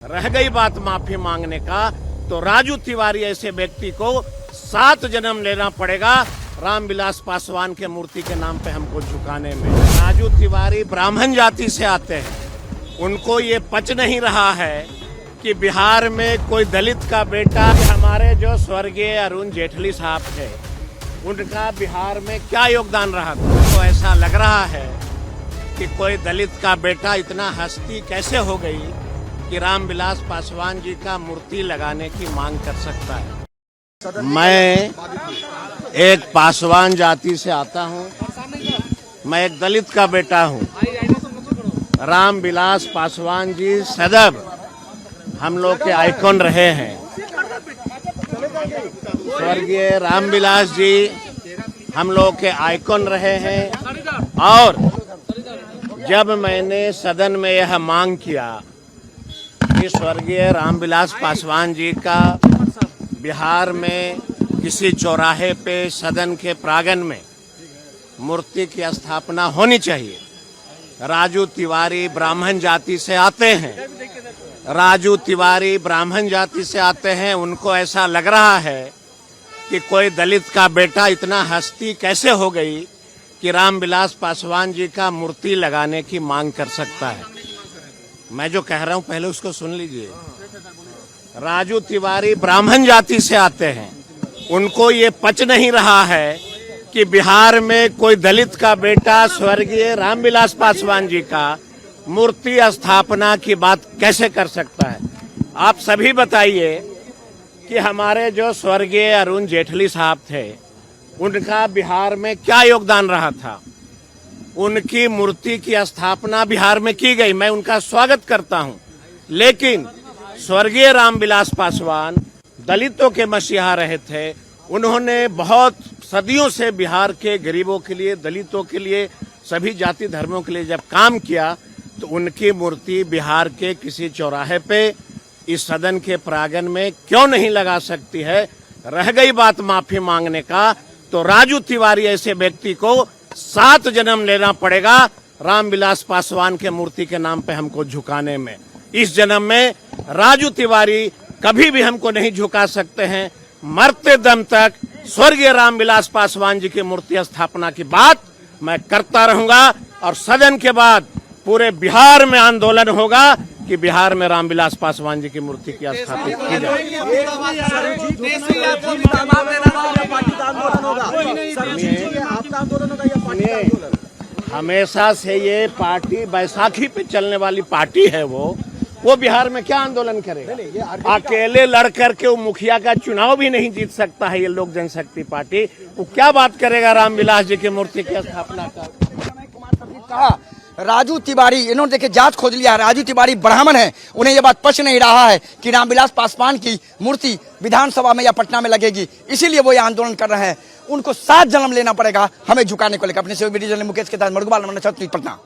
रह गई बात माफी मांगने का, तो राजू तिवारी ऐसे व्यक्ति को 7 जन्म लेना पड़ेगा रामविलास पासवान के मूर्ति के नाम पे हमको झुकाने में। राजू तिवारी ब्राह्मण जाति से आते हैं, उनको ये पच नहीं रहा है कि बिहार में कोई दलित का बेटा, हमारे जो स्वर्गीय अरुण जेटली साहब थे, उनका बिहार में क्या योगदान रहा था। तो ऐसा लग रहा है कि कोई दलित का बेटा इतना हस्ती कैसे हो गई कि रामविलास पासवान जी का मूर्ति लगाने की मांग कर सकता है। मैं एक पासवान जाति से आता हूं, मैं एक दलित का बेटा हूं। रामविलास पासवान जी सदैव हम लोग के आइकॉन रहे हैं। स्वर्गीय रामविलास जी हम लोग के आइकॉन रहे हैं। और जब मैंने सदन में यह मांग किया कि स्वर्गीय रामविलास पासवान जी का बिहार में किसी चौराहे पे सदन के प्रांगण में मूर्ति की स्थापना होनी चाहिए। राजू तिवारी ब्राह्मण जाति से आते हैं, राजू तिवारी ब्राह्मण जाति से आते हैं। उनको ऐसा लग रहा है कि कोई दलित का बेटा इतना हस्ती कैसे हो गई कि रामविलास पासवान जी का मूर्ति लगाने की मांग कर सकता है। मैं जो कह रहा हूं पहले उसको सुन लीजिए। राजू तिवारी ब्राह्मण जाति से आते हैं, उनको ये पच नहीं रहा है कि बिहार में कोई दलित का बेटा स्वर्गीय रामविलास पासवान जी का मूर्ति स्थापना की बात कैसे कर सकता है। आप सभी बताइए कि हमारे जो स्वर्गीय अरुण जेटली साहब थे, उनका बिहार में क्या योगदान रहा था। उनकी मूर्ति की स्थापना बिहार में की गई, मैं उनका स्वागत करता हूं। लेकिन स्वर्गीय रामविलास पासवान दलितों के मसीहा रहे थे। उन्होंने बहुत सदियों से बिहार के गरीबों के लिए, दलितों के लिए, सभी जाति धर्मों के लिए जब काम किया, तो उनकी मूर्ति बिहार के किसी चौराहे पे इस सदन के प्रांगण में क्यों नहीं लगा सकती है। रह गई बात माफी मांगने का, तो राजू तिवारी ऐसे व्यक्ति को 7 जन्म लेना पड़ेगा रामविलास पासवान के मूर्ति के नाम पे हमको झुकाने में। इस जन्म में राजू तिवारी कभी भी हमको नहीं झुका सकते हैं। मरते दम तक स्वर्गीय रामविलास पासवान जी की मूर्ति स्थापना की बात मैं करता रहूंगा। और सदन के बाद पूरे बिहार में आंदोलन होगा कि बिहार में रामविलास पासवान जी की मूर्ति की स्थापित की जाए। हमेशा से ये पार्टी बैसाखी पे चलने वाली पार्टी है। वो बिहार में क्या आंदोलन करेगा। अकेले लड़ करके वो मुखिया का चुनाव भी नहीं जीत सकता है ये लोक जनशक्ति पार्टी। वो क्या बात करेगा रामविलास जी की मूर्ति की स्थापना का। राजू तिवारी, इन्होंने देखिए जांच खोज लिया, राजू तिवारी ब्राह्मण है, उन्हें यह बात पच नहीं रहा है कि रामविलास पासवान की मूर्ति विधानसभा में या पटना में लगेगी। इसीलिए वो ये आंदोलन कर रहे हैं। उनको 7 जन्म लेना पड़ेगा हमें झुकाने को लेकर। अपने से वीडियो जर्नलिस्ट मुकेश के साथ मड़गुबाल पटना।